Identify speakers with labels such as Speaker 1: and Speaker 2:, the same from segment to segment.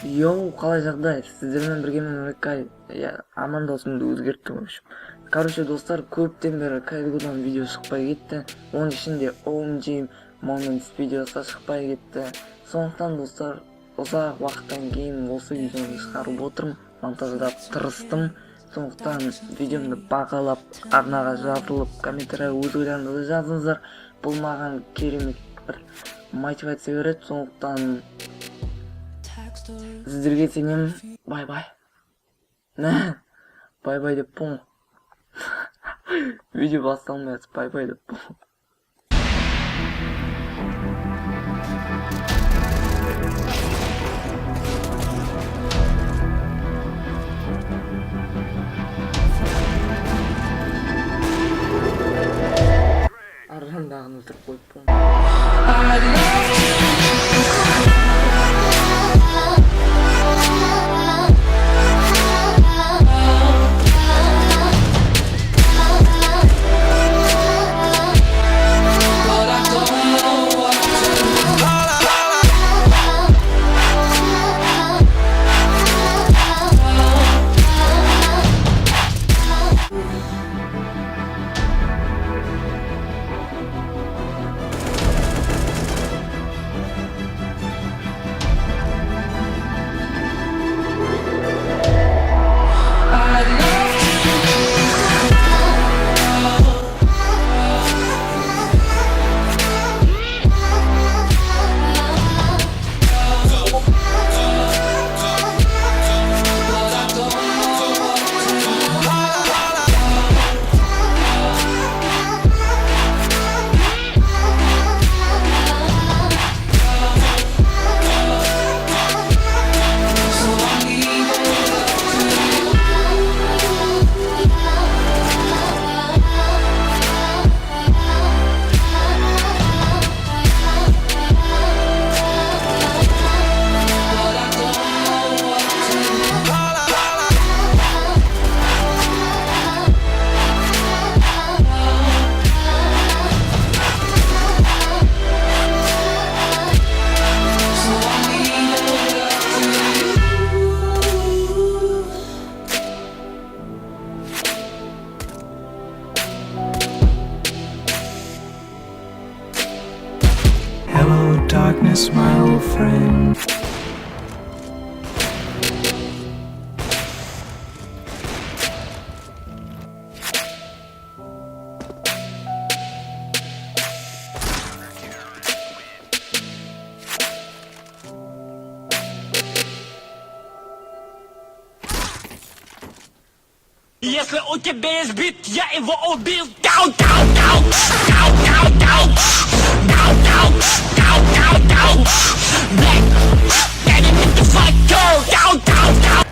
Speaker 1: Йоу, қалай жағдай? Сіздермен біргемен Кай. Я аман досымды өзгерттім, в общем. Короче, достар, көптен бері Кайдгудан видео шықпай кетті. Оның ішінде OMG Moments видеосы шықпай кетті. Сондықтан, достар, ұзақ уақыттан кейін осы видеоны шығарып отырмын. Монтаждап тырыстым. Сондықтан видеомды бағалап, арнаға жазылып, комментария өз ойларыңызды жазыңыздар. Бұл маған керемет бір мотивация береді. Сондықтан сіздерге сенемін. Бай-бай. Бай-бай деп пон. Видео басталмай жатыр. Бай-бай деп пон. Аржандағын өлтіріп қойып пон.
Speaker 2: Hello, darkness, my old friend.
Speaker 3: Если у тебя есть бит, я его убил. Down, down, down, down, down, down, down, down, down, down, down. Black, enemy to fight, go down, down, down.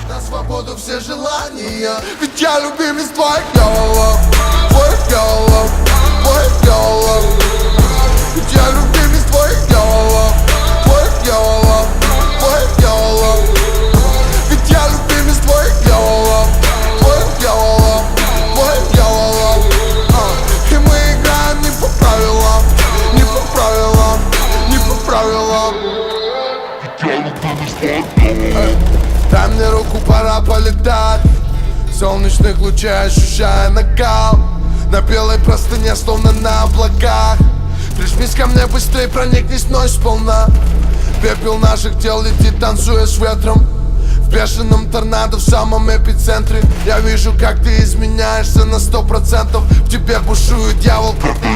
Speaker 4: На свободу все желания, ведь я любимец твоих голов, твоих голов, твоих голов. Ведь я любимец твоих голов, твоих голов, твоих голов. Ведь я любимец твоих голов, твоих голов, твоих голов. И мы играем не по правилам, не по правилам, не по правилам. Дай мне руку, пора полетать. В солнечных лучах ощущая накал. На белой простыне, словно на облаках. Прижмись ко мне быстрее, проникнись мной сполна. Пепел наших тел летит, танцуя с ветром. В бешеном торнадо в самом эпицентре. Я вижу, как ты изменяешься на 100%. В тебе бушует дьявол, руки,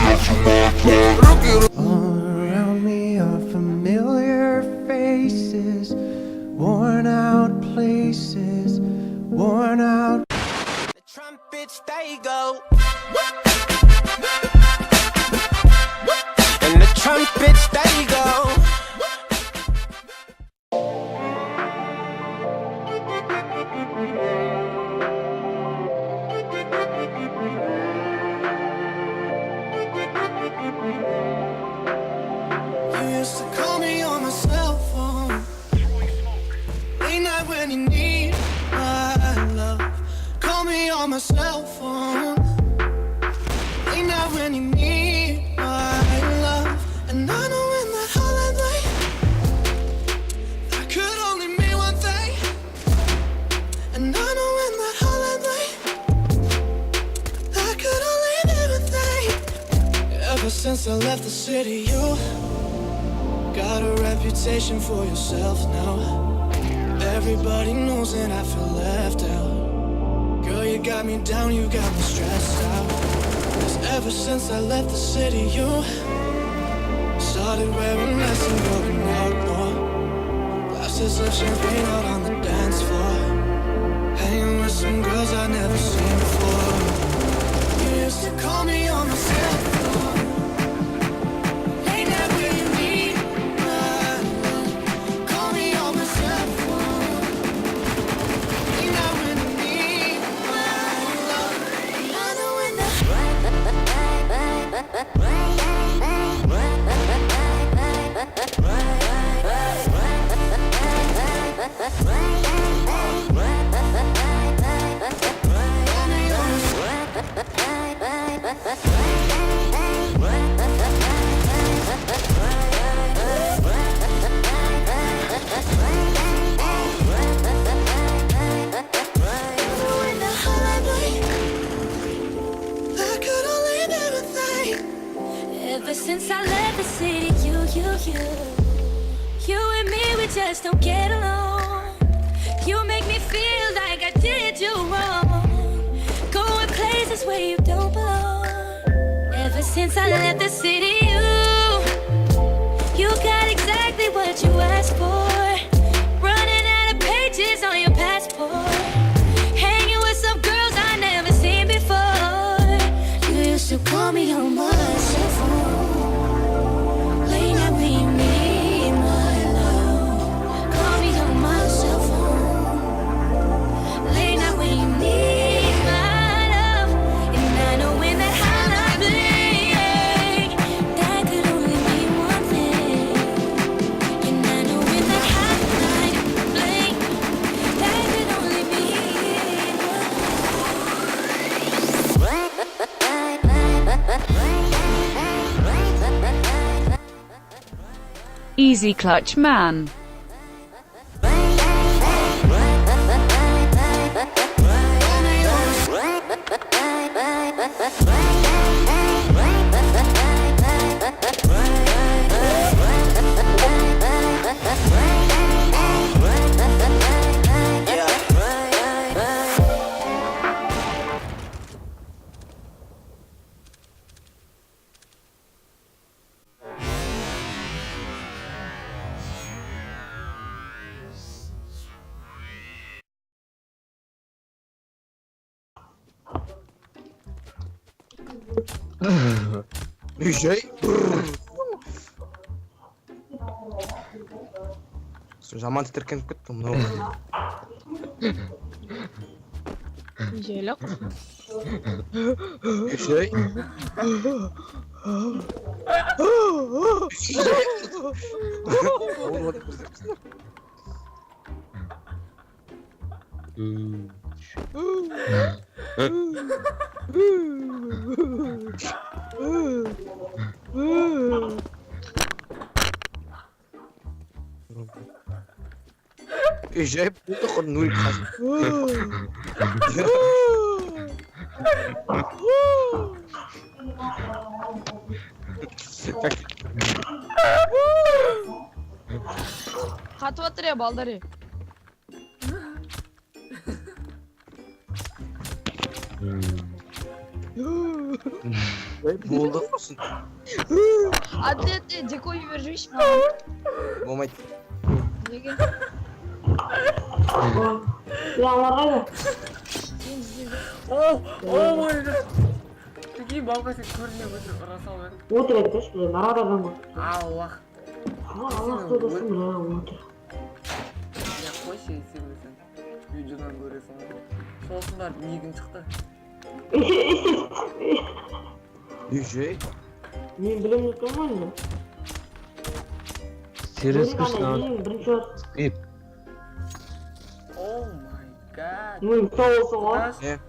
Speaker 4: руки.
Speaker 2: All around me are familiar faces. worn out places, worn out.
Speaker 3: The trumpets they go, and the trumpets they go.
Speaker 5: You used to call me on my cell phone, late night when you need my love. Call me on my cell phone, late night when you need my love. And I know in that hotline bling, that could only mean one thing. And I know in that hotline bling, that could only mean one thing. Ever since I left the city, you got a reputation for yourself now. Everybody knows and I feel left out. Girl, you got me down, you got me stressed out. 'Cause ever since I left the city, you started wearing less and going out more. Glasses of champagne out on the dance floor, hanging with some girls I'd never seen before. You used to call me on my cell phone, late night when you need my love. Call me on my cell phone, late night when you need my love. I know when the
Speaker 6: Ever since I left the city, you and me, we just don't get along. You make me feel like I did you wrong, going places where you don't belong. Ever since I left the city, you got exactly what you asked for. Running out of pages on your passport, hanging with some girls I never seen before. You used to call me on my cell phone, late night when you need my love. Call me on my cell phone, late night when you need my love. And I know when that hotline bling, that could only mean one thing. And I know when that hotline bling, that could only mean
Speaker 7: Easy Clutch Man.
Speaker 8: DJ. Zaman titreken كنت منور.
Speaker 9: جيلك
Speaker 8: DJ. جايب تاخد نور
Speaker 9: خطوة يا بالدري
Speaker 8: Buldu musun?
Speaker 9: Hadi Ceko'yu vermiş mi?
Speaker 8: Moment.
Speaker 9: Gel.
Speaker 10: Silahlar
Speaker 1: Oh my god. Такие балкасы көріне өтір ұраса алып еді.
Speaker 10: Отыр еді шпилен, арада адам бар.
Speaker 1: Аллах.
Speaker 10: Аллах сөйлесін, бля, отыр.
Speaker 1: Я қойшы есебесін. Видеодан көресің. Сосын барып негін шықты.
Speaker 8: Ежей.
Speaker 10: Мен білем өткен ғой енді.
Speaker 11: Serious Krishna.
Speaker 10: Бірінші раз.
Speaker 11: Skip.
Speaker 1: Oh my god.
Speaker 10: Мен соғысы ғой.
Speaker 8: Ne?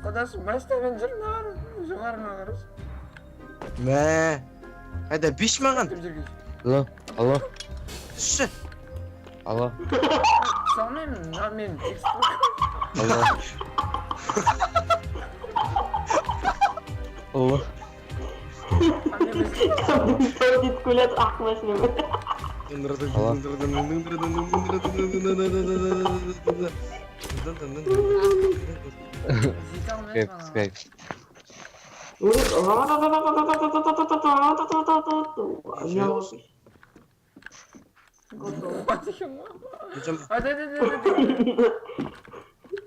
Speaker 1: Құдаш, baştaмен жүр маған. Жоғарына қараш.
Speaker 8: Ne? Hadi biş mağan.
Speaker 1: Кім жүрген?
Speaker 11: Alo. Alo.
Speaker 8: Şı.
Speaker 11: Alo.
Speaker 1: Салмаймын, мен текст
Speaker 11: Alo. Alo.
Speaker 10: Саудит кулет ақ машина.
Speaker 11: Skip. Skip.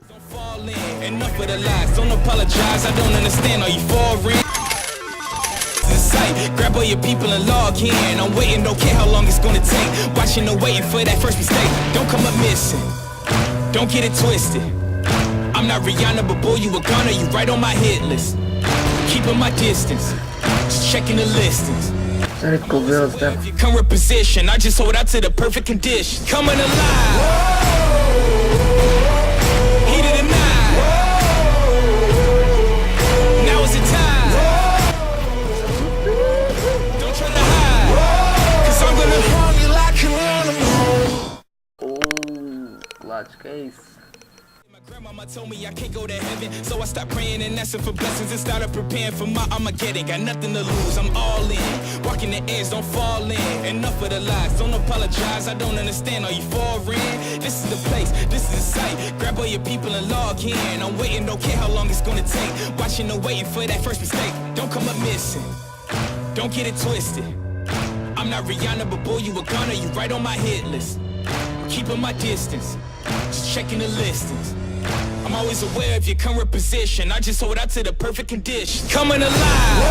Speaker 3: Don't fall in. Enough of the lies. Don't apologize. I don't understand. Are you foreign? Grab all your people and log in. I'm waiting, don't care how long it's gonna take. Watching and waiting for that first mistake. Don't come up missing. Don't get it twisted. I'm not Rihanna, but boy, you a gunner. You right on my hit list. Keeping my distance. Just checking the listings. If your current position, I just hold out to the perfect condition. Coming alive. Heat of the night. Now is the time. Don't try to hide. Cause I'm gonna harm you like an animal.
Speaker 1: Oh, clutch case.
Speaker 3: My grandmama told me I can't go to heaven, so I stopped praying and asking for blessings and started preparing for my Armageddon. Got nothing to lose, I'm all in. Walking the edge, don't fall in. Enough of the lies, don't apologize. I don't understand, are you foreign? This is the place, this is the site. Grab all your people and log in. I'm waiting, don't care how long it's gonna take. Watching and waiting for that first mistake. Don't come up missing. Don't get it twisted. I'm not Rihanna, but boy, you a gunner. You right on my hit list. Keeping my distance. Just checking the listings. I'm always aware of your current position. I just hold out to the perfect condition. Coming alive.